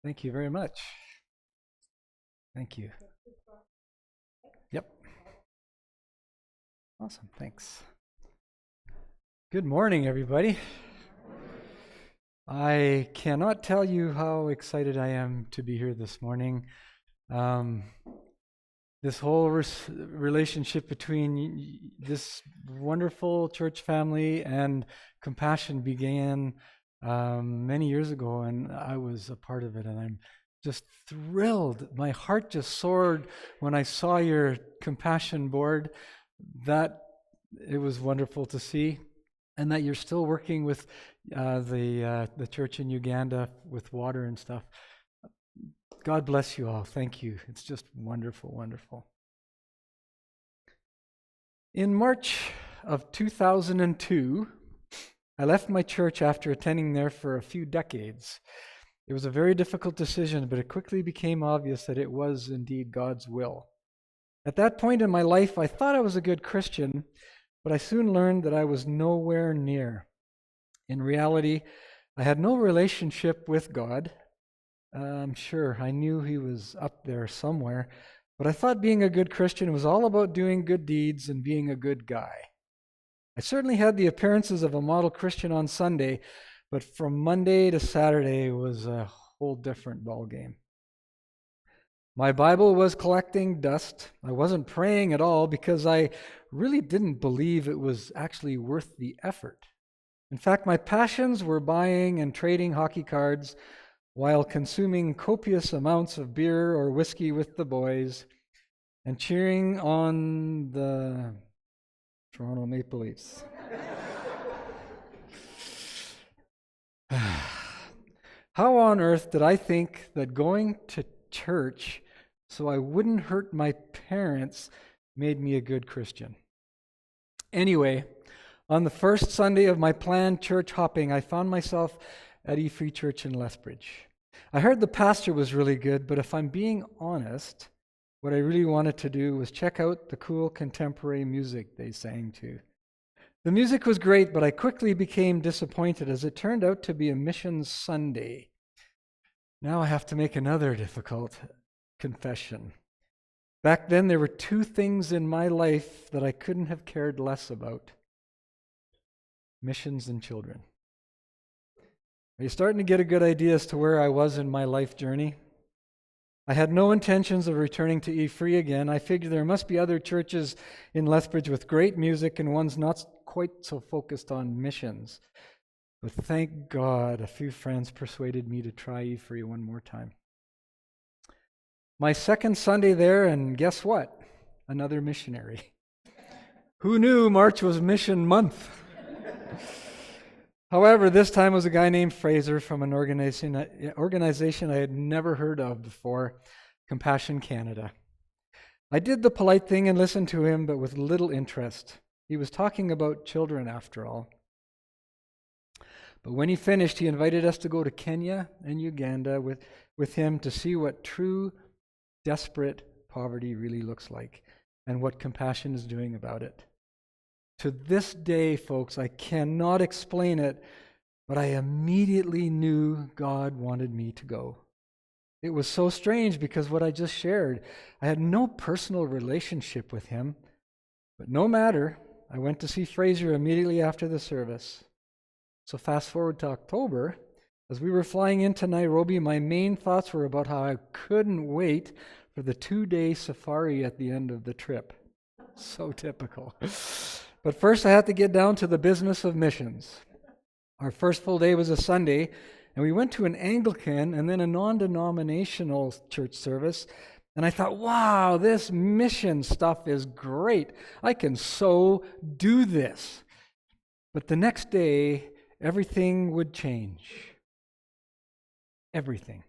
Thank you very much. Thank you. Yep. Awesome. Thanks. Good morning, everybody. I cannot tell you how excited I am to be here this morning. This whole relationship between this wonderful church family and Compassion began many years ago, and I was a part of it, and I'm just thrilled. My heart just soared when I saw your Compassion board. That it was wonderful to see, and that you're still working with the church in Uganda with water and stuff. God bless you all. Thank you. It's just wonderful, wonderful. In March of 2002, I left my church after attending there for a few decades. It was a very difficult decision, but it quickly became obvious that it was indeed God's will. At that point in my life, I thought I was a good Christian, but I soon learned that I was nowhere near. In reality, I had no relationship with God. I'm sure I knew He was up there somewhere, but I thought being a good Christian was all about doing good deeds and being a good guy. I certainly had the appearances of a model Christian on Sunday, but from Monday to Saturday was a whole different ballgame. My Bible was collecting dust. I wasn't praying at all because I really didn't believe it was actually worth the effort. In fact, my passions were buying and trading hockey cards while consuming copious amounts of beer or whiskey with the boys and cheering on the Toronto Maple Leafs. How on earth did I think that going to church so I wouldn't hurt my parents made me a good Christian? Anyway, on the first Sunday of my planned church hopping, I found myself at Free Church in Lethbridge. I heard the pastor was really good, but if I'm being honest, what I really wanted to do was check out the cool contemporary music they sang to. The music was great, but I quickly became disappointed as it turned out to be a Missions Sunday. Now I have to make another difficult confession. Back then, there were two things in my life that I couldn't have cared less about: missions and children. Are you starting to get a good idea as to where I was in my life journey? I had no intentions of returning to E-Free again. I figured there must be other churches in Lethbridge with great music and ones not quite so focused on missions. But thank God a few friends persuaded me to try E-Free one more time. My second Sunday there, and guess what? Another missionary. Who knew March was Mission Month? However, this time was a guy named Fraser from an organization I had never heard of before, Compassion Canada. I did the polite thing and listened to him, but with little interest. He was talking about children, after all. But when he finished, he invited us to go to Kenya and Uganda with him to see what true, desperate poverty really looks like and what Compassion is doing about it. To this day, folks, I cannot explain it, but I immediately knew God wanted me to go. It was so strange because what I just shared, I had no personal relationship with him, but no matter, I went to see Fraser immediately after the service. So fast forward to October, as we were flying into Nairobi, my main thoughts were about how I couldn't wait for the 2-day safari at the end of the trip. So typical. But first I had to get down to the business of missions. Our first full day was a Sunday, and we went to an Anglican and then a non-denominational church service, and I thought, wow, this mission stuff is great. I can so do this. But the next day, everything would change. Everything.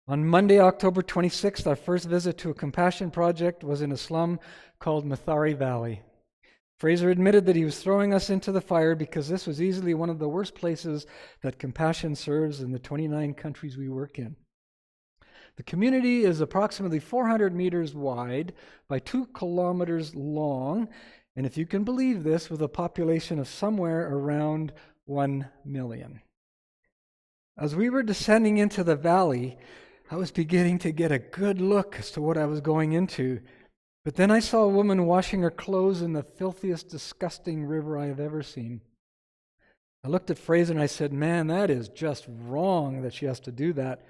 On Monday, October 26th, our first visit to a Compassion project was in a slum called Mathare Valley. Fraser admitted that he was throwing us into the fire because this was easily one of the worst places that Compassion serves in the 29 countries we work in. The community is approximately 400 meters wide by 2 kilometers long, and if you can believe this, with a population of somewhere around 1 million. As we were descending into the valley, I was beginning to get a good look as to what I was going into. But then I saw a woman washing her clothes in the filthiest, disgusting river I have ever seen. I looked at Fraser and I said, "Man, that is just wrong that she has to do that."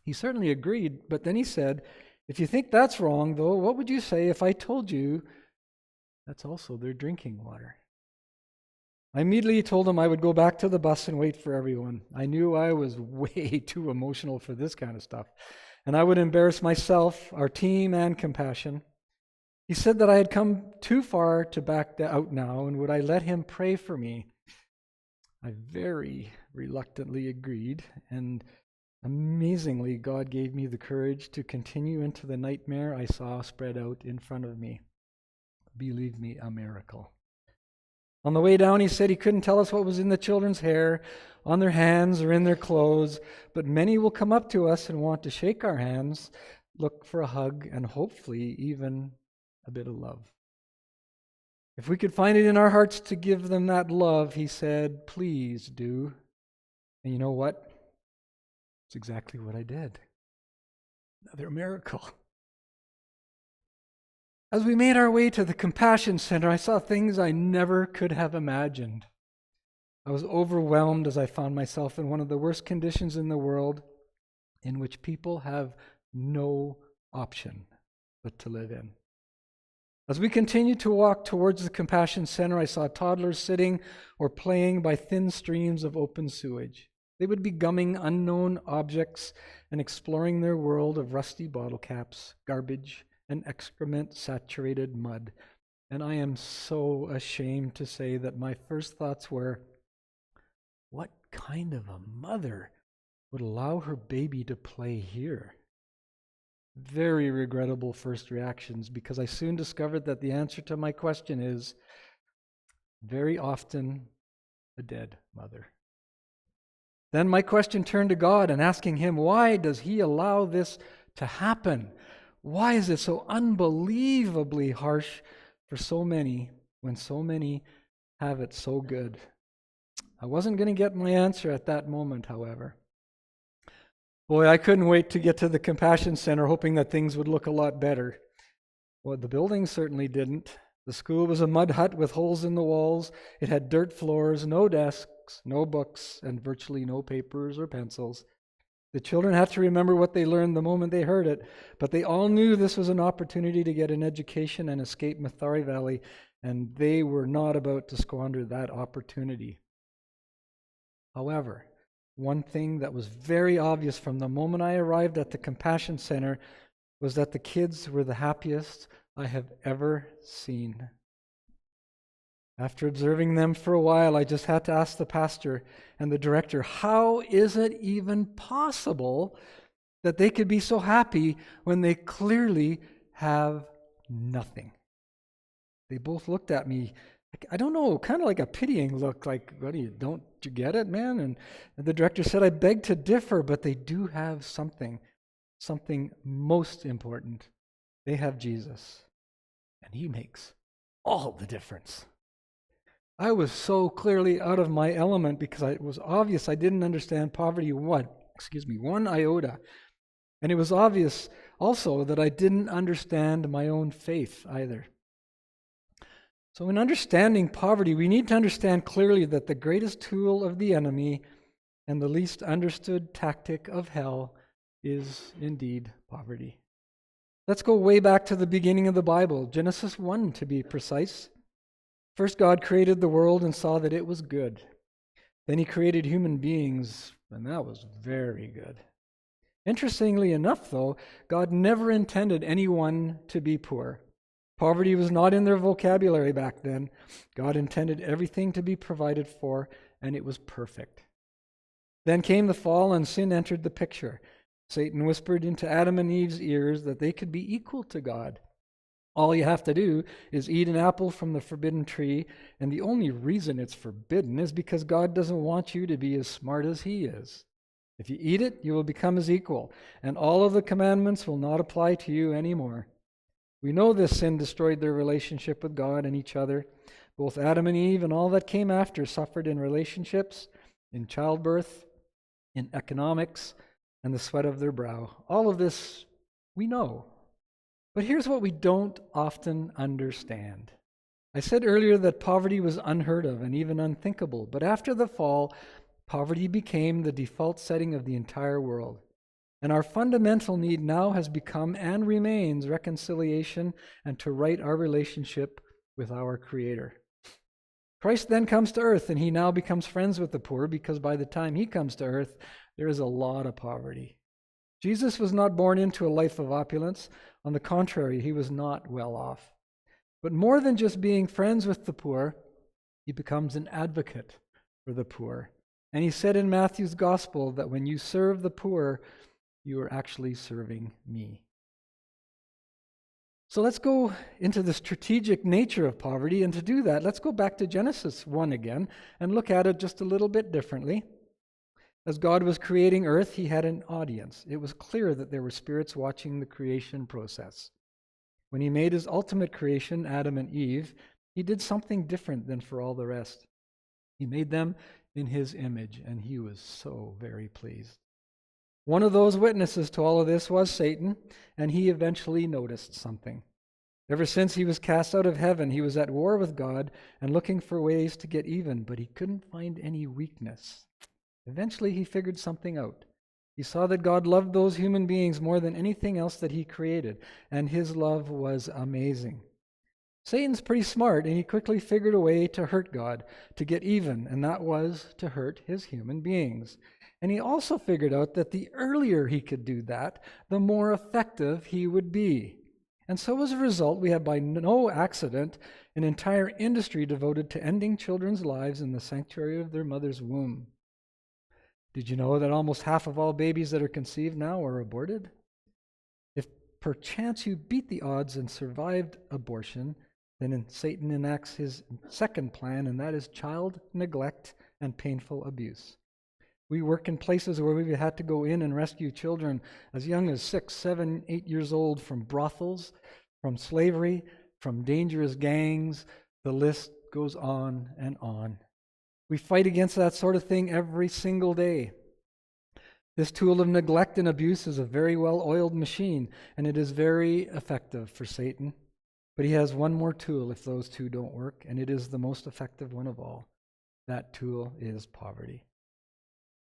He certainly agreed, but then he said, "If you think that's wrong, though, what would you say if I told you that's also their drinking water?" I immediately told him I would go back to the bus and wait for everyone. I knew I was way too emotional for this kind of stuff, and I would embarrass myself, our team, and Compassion. He said that I had come too far to back out now, and would I let him pray for me? I very reluctantly agreed, and amazingly, God gave me the courage to continue into the nightmare I saw spread out in front of me. Believe me, a miracle. On the way down, he said he couldn't tell us what was in the children's hair, on their hands, or in their clothes, but many will come up to us and want to shake our hands, look for a hug, and hopefully even a bit of love. If we could find it in our hearts to give them that love, he said, please do. And you know what? It's exactly what I did. Another miracle. As we made our way to the Compassion Center, I saw things I never could have imagined. I was overwhelmed as I found myself in one of the worst conditions in the world, in which people have no option but to live in. As we continued to walk towards the Compassion Center, I saw toddlers sitting or playing by thin streams of open sewage. They would be gumming unknown objects and exploring their world of rusty bottle caps, garbage, and excrement-saturated mud. And I am so ashamed to say that my first thoughts were, what kind of a mother would allow her baby to play here? Very regrettable first reactions, because I soon discovered that the answer to my question is very often a dead mother. Then my question turned to God and asking him, why does he allow this to happen? Why is it so unbelievably harsh for so many when so many have it so good? I wasn't going to get my answer at that moment, however. Boy, I couldn't wait to get to the Compassion Center, hoping that things would look a lot better. Well, the building certainly didn't. The school was a mud hut with holes in the walls. It had dirt floors, no desks, no books, and virtually no papers or pencils. The children had to remember what they learned the moment they heard it, but they all knew this was an opportunity to get an education and escape Mathari Valley, and they were not about to squander that opportunity. However, one thing that was very obvious from the moment I arrived at the Compassion Center was that the kids were the happiest I have ever seen. After observing them for a while, I just had to ask the pastor and the director, how is it even possible that they could be so happy when they clearly have nothing? They both looked at me, I don't know, kind of like a pitying look, like, what do you, don't you get it, man? And the director said, I beg to differ, but they do have something most important. They have Jesus, and he makes all the difference. I was so clearly out of my element because it was obvious I didn't understand poverty one iota. And it was obvious also that I didn't understand my own faith either. So in understanding poverty, we need to understand clearly that the greatest tool of the enemy and the least understood tactic of hell is indeed poverty. Let's go way back to the beginning of the Bible, Genesis 1 to be precise. First, God created the world and saw that it was good. Then he created human beings, and that was very good. Interestingly enough, though, God never intended anyone to be poor. Poverty was not in their vocabulary back then. God intended everything to be provided for, and it was perfect. Then came the fall, and sin entered the picture. Satan whispered into Adam and Eve's ears that they could be equal to God. All you have to do is eat an apple from the forbidden tree, and the only reason it's forbidden is because God doesn't want you to be as smart as he is. If you eat it, you will become his equal, and all of the commandments will not apply to you anymore. We know this sin destroyed their relationship with God and each other. Both Adam and Eve and all that came after suffered in relationships, in childbirth, in economics, and the sweat of their brow. All of this we know. But here's what we don't often understand. I said earlier that poverty was unheard of and even unthinkable, but after the fall, poverty became the default setting of the entire world. And our fundamental need now has become and remains reconciliation and to right our relationship with our Creator. Christ then comes to earth, and he now becomes friends with the poor because by the time he comes to earth, there is a lot of poverty. Jesus was not born into a life of opulence. On the contrary, he was not well off. But more than just being friends with the poor, he becomes an advocate for the poor. And he said in Matthew's gospel that when you serve the poor, you are actually serving me. So let's go into the strategic nature of poverty, and to do that, let's go back to Genesis 1 again and look at it just a little bit differently. As God was creating earth, he had an audience. It was clear that there were spirits watching the creation process. When he made his ultimate creation, Adam and Eve, he did something different than for all the rest. He made them in his image, and he was so very pleased. One of those witnesses to all of this was Satan, and he eventually noticed something. Ever since he was cast out of heaven, he was at war with God and looking for ways to get even, but he couldn't find any weakness. Eventually, he figured something out. He saw that God loved those human beings more than anything else that he created, and his love was amazing. Satan's pretty smart, and he quickly figured a way to hurt God, to get even, and that was to hurt his human beings. And he also figured out that the earlier he could do that, the more effective he would be. And so as a result, we have by no accident an entire industry devoted to ending children's lives in the sanctuary of their mother's womb. Did you know that almost half of all babies that are conceived now are aborted? If perchance you beat the odds and survived abortion, then Satan enacts his second plan, and that is child neglect and painful abuse. We work in places where we've had to go in and rescue children as young as 6, 7, 8 years old from brothels, from slavery, from dangerous gangs. The list goes on and on. We fight against that sort of thing every single day. This tool of neglect and abuse is a very well-oiled machine, and it is very effective for Satan. But he has one more tool if those two don't work, and it is the most effective one of all. That tool is poverty.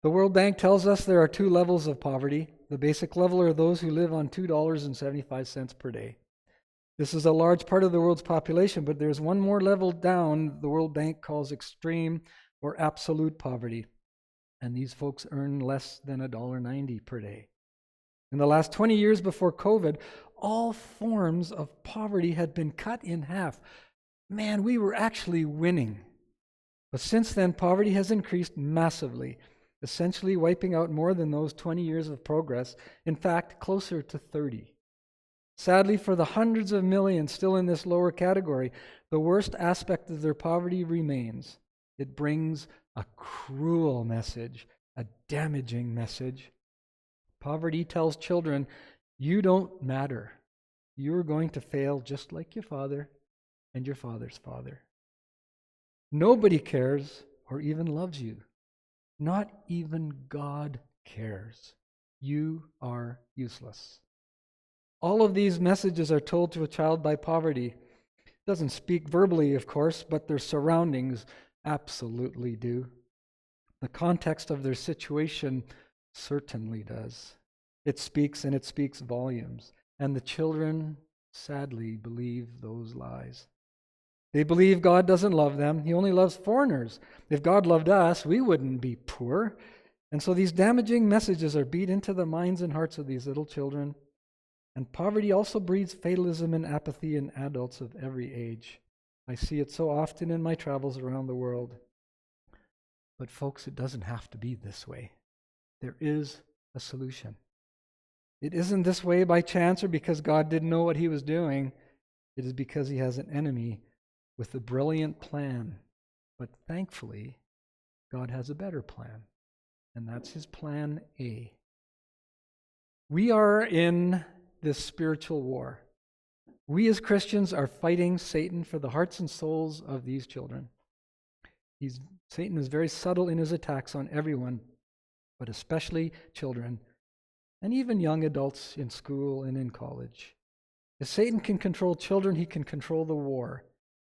The World Bank tells us there are 2 levels of poverty. The basic level are those who live on $2.75 per day. This is a large part of the world's population, but there's one more level down the World Bank calls extreme or absolute poverty. And these folks earn less than $1.90 per day. In the last 20 years before COVID, all forms of poverty had been cut in half. Man, we were actually winning. But since then, poverty has increased massively, essentially wiping out more than those 20 years of progress, in fact, closer to 30. Sadly, for the hundreds of millions still in this lower category, the worst aspect of their poverty remains. It brings a cruel message, a damaging message. Poverty tells children, you don't matter. You're going to fail just like your father and your father's father. Nobody cares or even loves you. Not even God cares. You are useless. All of these messages are told to a child by poverty. It doesn't speak verbally, of course, but their surroundings absolutely do. The context of their situation certainly does. It speaks, and it speaks volumes. And the children sadly believe those lies. They believe God doesn't love them. He only loves foreigners. If God loved us, we wouldn't be poor. And so these damaging messages are beat into the minds and hearts of these little children. And poverty also breeds fatalism and apathy in adults of every age. I see it so often in my travels around the world. But folks, it doesn't have to be this way. There is a solution. It isn't this way by chance or because God didn't know what he was doing. It is because he has an enemy with a brilliant plan. But thankfully, God has a better plan. And that's his plan A. We are in this spiritual war. We as Christians are fighting Satan for the hearts and souls of these children. Satan is very subtle in his attacks on everyone. but especially children and even young adults in school and in college. If Satan can control children, he can control the war.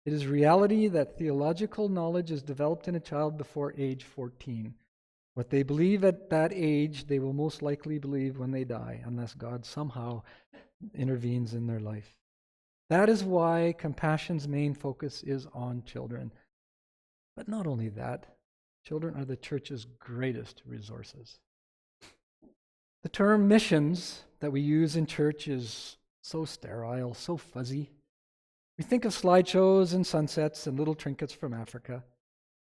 It is reality that theological knowledge is developed in a child before age 14. What they believe at that age, they will most likely believe when they die, unless God somehow intervenes in their life. That is why Compassion's main focus is on children. But not only that, children are the church's greatest resources. The term missions that we use in church is so sterile, so fuzzy. We think of slideshows and sunsets and little trinkets from Africa.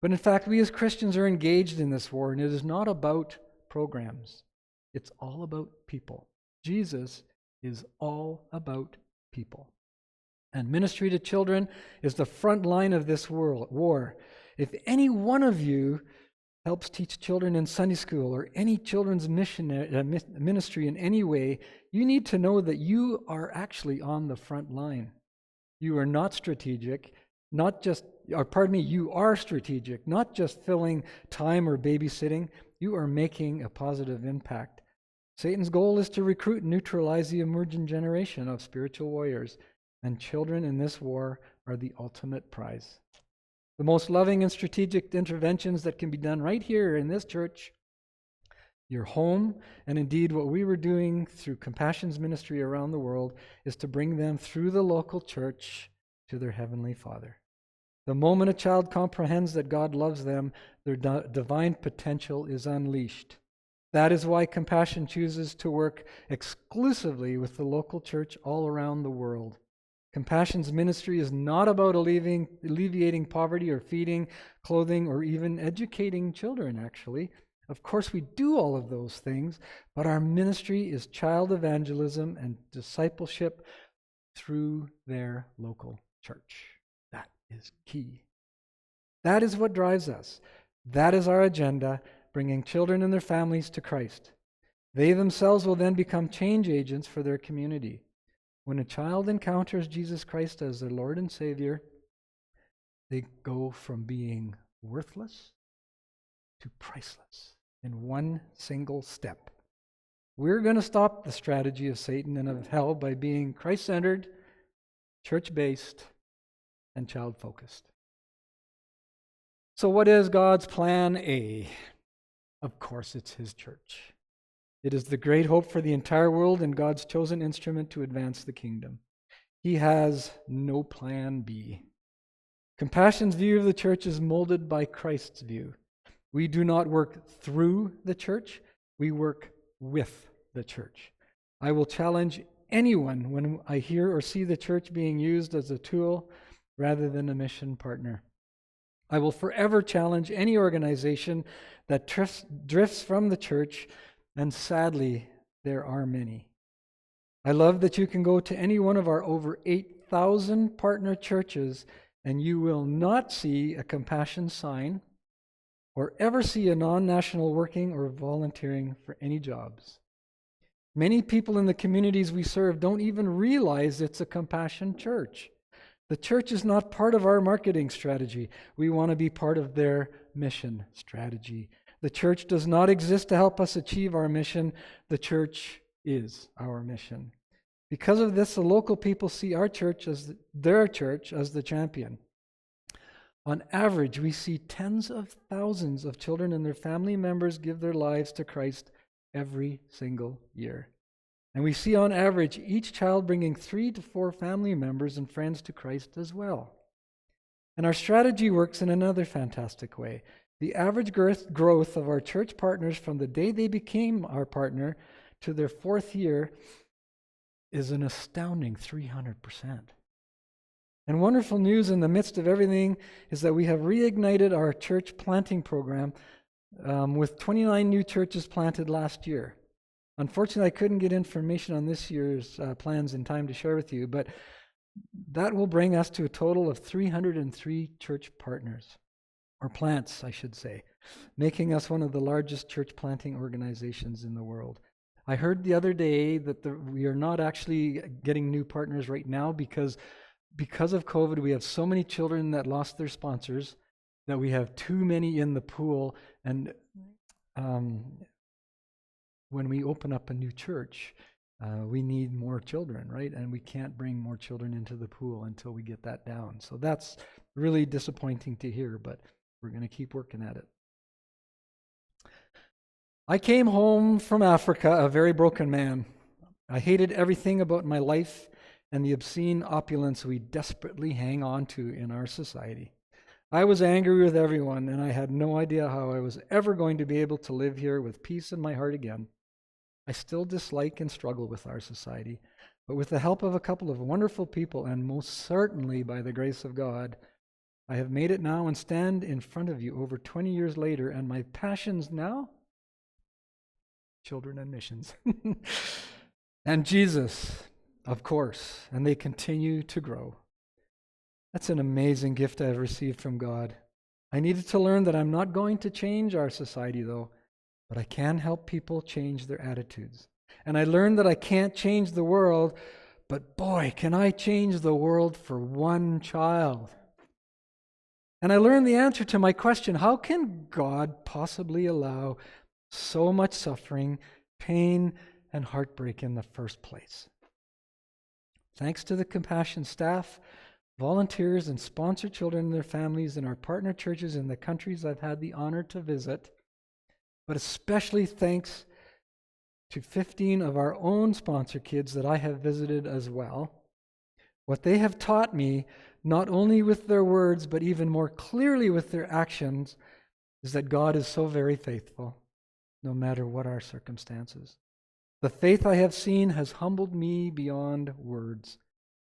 But in fact, we as Christians are engaged in this war, and it is not about programs. It's all about people. Jesus is all about people. And ministry to children is the front line of this war. If any one of you helps teach children in Sunday school or any children's ministry in any way, you need to know that you are actually on the front line. You are not strategic, you are strategic, not just filling time or babysitting. You are making a positive impact. Satan's goal is to recruit and neutralize the emerging generation of spiritual warriors, and children in this war are the ultimate prize. The most loving and strategic interventions that can be done right here in this church, your home, and indeed what we were doing through Compassion's ministry around the world, is to bring them through the local church to their Heavenly Father. The moment a child comprehends that God loves them, their divine potential is unleashed. That is why Compassion chooses to work exclusively with the local church all around the world. Compassion's ministry is not about alleviating poverty or feeding, clothing, or even educating children, actually. Of course, we do all of those things, but our ministry is child evangelism and discipleship through their local church. That is key. That is what drives us. That is our agenda, bringing children and their families to Christ. They themselves will then become change agents for their community. When a child encounters Jesus Christ as their Lord and Savior, they go from being worthless to priceless in one single step. We're going to stop the strategy of Satan and of hell by being Christ-centered, church-based, and child-focused. So what is God's plan A? Of course, it's His church. It is the great hope for the entire world and God's chosen instrument to advance the kingdom. He has no plan B. Compassion's view of the church is molded by Christ's view. We do not work through the church, we work with the church. I will challenge anyone when I hear or see the church being used as a tool rather than a mission partner. I will forever challenge any organization that drifts from the church, and sadly, there are many. I love that you can go to any one of our over 8,000 partner churches and you will not see a Compassion sign or ever see a non-national working or volunteering for any jobs. Many people in the communities we serve don't even realize it's a Compassion church. The church is not part of our marketing strategy. We want to be part of their mission strategy. The church does not exist to help us achieve our mission. The church is our mission. Because of this, the local people see our church as their church as the champion. On average, we see tens of thousands of children and their family members give their lives to Christ every single year. And we see on average each child bringing 3 to 4 family members and friends to Christ as well. And our strategy works in another fantastic way. The average growth of our church partners from the day they became our partner to their 4th year is an astounding 300%. And wonderful news in the midst of everything is that we have reignited our church planting program with 29 new churches planted last year. Unfortunately, I couldn't get information on this year's plans in time to share with you, but that will bring us to a total of 303 church partners, or plants, I should say, making us one of the largest church planting organizations in the world. I heard the other day that we are not actually getting new partners right now because of COVID, we have so many children that lost their sponsors that we have too many in the pool, and when we open up a new church, we need more children, right? And we can't bring more children into the pool until we get that down. So that's really disappointing to hear, but we're going to keep working at it. I came home from Africa a very broken man. I hated everything about my life and the obscene opulence we desperately hang on to in our society. I was angry with everyone, and I had no idea how I was ever going to be able to live here with peace in my heart again. I still dislike and struggle with our society, but with the help of a couple of wonderful people, and most certainly by the grace of God, I have made it now and stand in front of you over 20 years later, and my passions now? Children and missions. And Jesus, of course, and they continue to grow. That's an amazing gift I've received from God. I needed to learn that I'm not going to change our society, though, but I can help people change their attitudes. And I learned that I can't change the world, but boy, can I change the world for one child. And I learned the answer to my question, how can God possibly allow so much suffering, pain, and heartbreak in the first place? Thanks to the Compassion staff, volunteers, and sponsor children and their families in our partner churches in the countries I've had the honor to visit, but especially thanks to 15 of our own sponsor kids that I have visited as well. What they have taught me, not only with their words, but even more clearly with their actions, is that God is so very faithful, no matter what our circumstances. The faith I have seen has humbled me beyond words.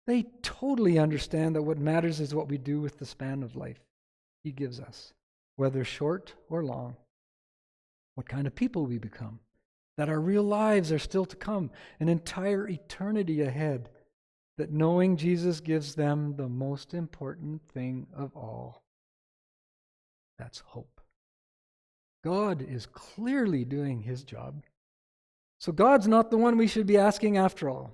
They totally understand that what matters is what we do with the span of life He gives us, whether short or long. What kind of people we become, that our real lives are still to come, an entire eternity ahead, that knowing Jesus gives them the most important thing of all. That's hope. God is clearly doing His job. So God's not the one we should be asking after all.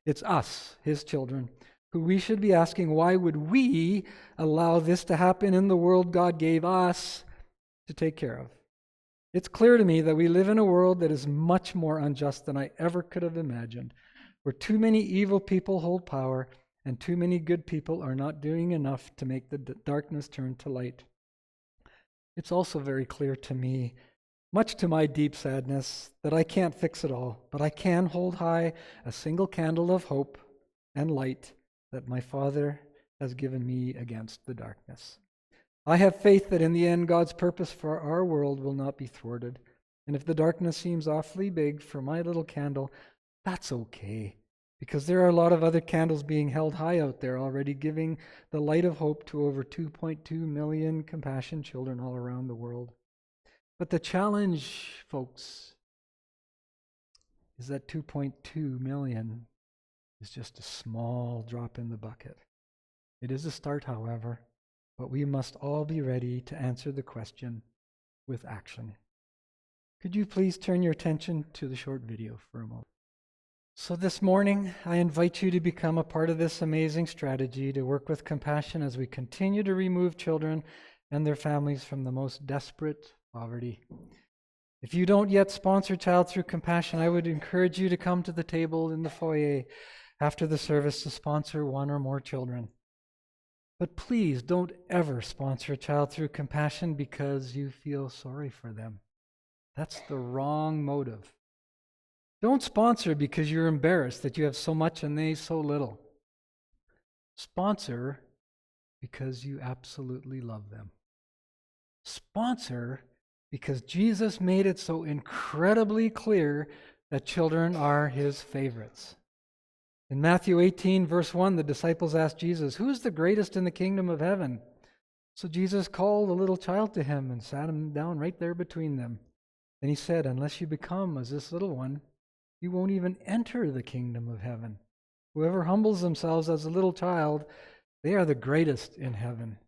It's us, His children, who we should be asking, why would we allow this to happen in the world God gave us to take care of? It's clear to me that we live in a world that is much more unjust than I ever could have imagined, where too many evil people hold power and too many good people are not doing enough to make the darkness turn to light. It's also very clear to me, much to my deep sadness, that I can't fix it all, but I can hold high a single candle of hope and light that my Father has given me against the darkness. I have faith that in the end, God's purpose for our world will not be thwarted. And if the darkness seems awfully big for my little candle, that's okay, because there are a lot of other candles being held high out there already, giving the light of hope to over 2.2 million compassion children all around the world. But the challenge, folks, is that 2.2 million is just a small drop in the bucket. It is a start, however, but we must all be ready to answer the question with action. Could you please turn your attention to the short video for a moment? So this morning, I invite you to become a part of this amazing strategy to work with compassion as we continue to remove children and their families from the most desperate poverty. If you don't yet sponsor Child Through Compassion, I would encourage you to come to the table in the foyer after the service to sponsor one or more children. But please don't ever sponsor a child through compassion because you feel sorry for them. That's the wrong motive. Don't sponsor because you're embarrassed that you have so much and they so little. Sponsor because you absolutely love them. Sponsor because Jesus made it so incredibly clear that children are His favorites. In Matthew 18, verse 1, the disciples asked Jesus, "Who is the greatest in the kingdom of heaven?" So Jesus called a little child to Him and sat him down right there between them. Then He said, "Unless you become as this little one, you won't even enter the kingdom of heaven. Whoever humbles themselves as a little child, they are the greatest in heaven."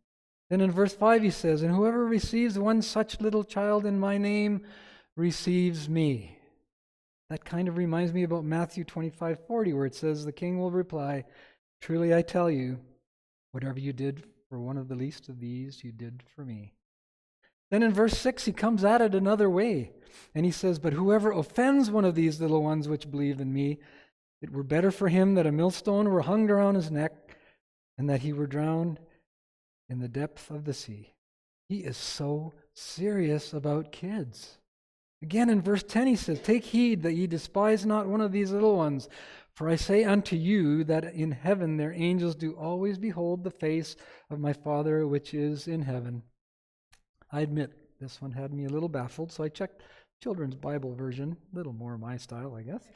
Then in verse 5 He says, "And whoever receives one such little child in my name receives me." That kind of reminds me about Matthew 25:40, where it says, "The king will reply, 'Truly I tell you, whatever you did for one of the least of these, you did for me.'" Then in verse 6, he comes at it another way. And he says, "But whoever offends one of these little ones which believe in me, it were better for him that a millstone were hung around his neck and that he were drowned in the depth of the sea." He is so serious about kids. Again in verse 10 he says, "Take heed that ye despise not one of these little ones. For I say unto you that in heaven their angels do always behold the face of my Father which is in heaven." I admit this one had me a little baffled, so I checked Children's Bible version, a little more my style, I guess.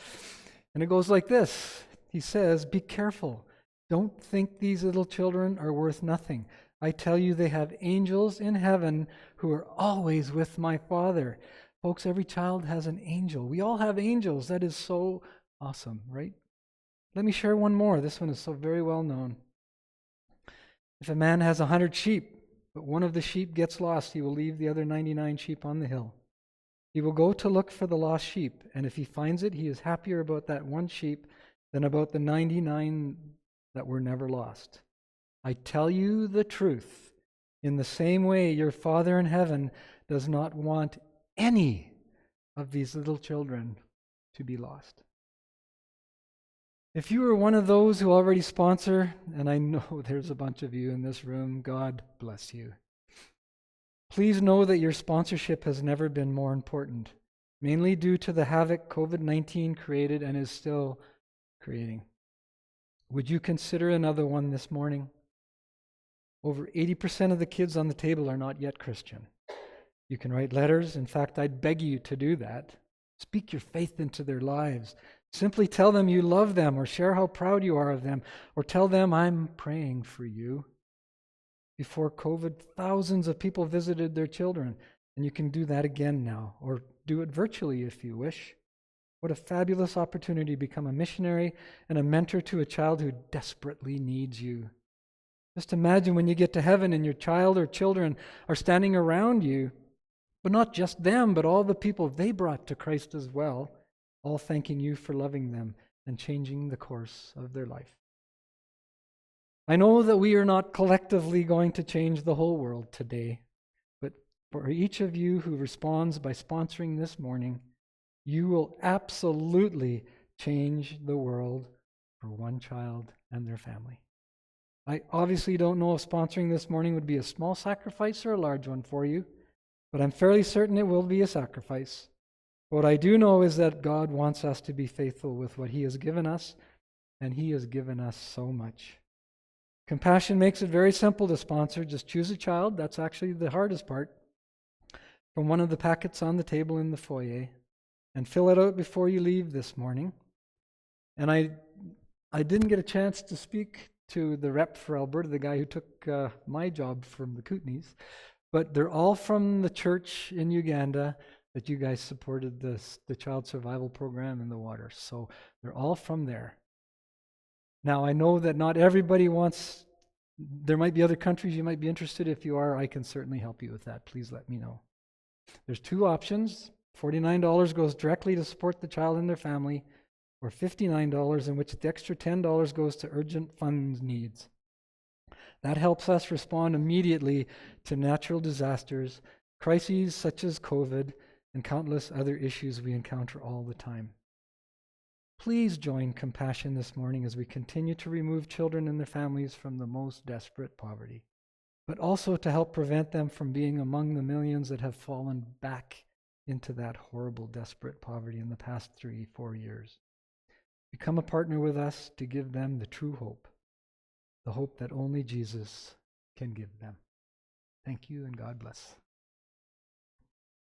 And it goes like this. He says, "Be careful. Don't think these little children are worth nothing. I tell you, they have angels in heaven who are always with my Father." Folks, every child has an angel. We all have angels. That is so awesome, right? Let me share one more. This one is so very well known. If a man has 100 sheep, but one of the sheep gets lost, he will leave the other 99 sheep on the hill. He will go to look for the lost sheep, and if he finds it, he is happier about that one sheep than about the 99 that were never lost. I tell you the truth. In the same way, your Father in heaven does not want any of these little children to be lost. If you are one of those who already sponsor, and I know there's a bunch of you in this room, God bless you. Please know that your sponsorship has never been more important, mainly due to the havoc COVID-19 created and is still creating. Would you consider another one this morning? Over 80% of the kids on the table are not yet Christian. You can write letters. In fact, I'd beg you to do that. Speak your faith into their lives. Simply tell them you love them, or share how proud you are of them, or tell them, "I'm praying for you." Before COVID, thousands of people visited their children, and you can do that again now, or do it virtually if you wish. What a fabulous opportunity to become a missionary and a mentor to a child who desperately needs you. Just imagine when you get to heaven and your child or children are standing around you, but not just them, but all the people they brought to Christ as well, all thanking you for loving them and changing the course of their life. I know that we are not collectively going to change the whole world today, but for each of you who responds by sponsoring this morning, you will absolutely change the world for one child and their family. I obviously don't know if sponsoring this morning would be a small sacrifice or a large one for you, but I'm fairly certain it will be a sacrifice. What I do know is that God wants us to be faithful with what He has given us, and He has given us so much. Compassion makes it very simple to sponsor. Just choose a child. That's actually the hardest part. From one of the packets on the table in the foyer, and fill it out before you leave this morning. And I didn't get a chance to speak to the rep for Alberta, the guy who took my job from the Kootenays, but they're all from the church in Uganda that you guys supported the child survival program in the water. So they're all from there. Now, I know that not everybody wants, there might be other countries you might be interested. If you are, I can certainly help you with that. Please let me know. There's two options. $49 goes directly to support the child and their family, or $59, in which the extra $10 goes to urgent funds needs. That helps us respond immediately to natural disasters, crises such as COVID, and countless other issues we encounter all the time. Please join Compassion this morning as we continue to remove children and their families from the most desperate poverty, but also to help prevent them from being among the millions that have fallen back into that horrible, desperate poverty in the past 3-4 years. Become a partner with us to give them the true hope, the hope that only Jesus can give them. Thank you, and God bless.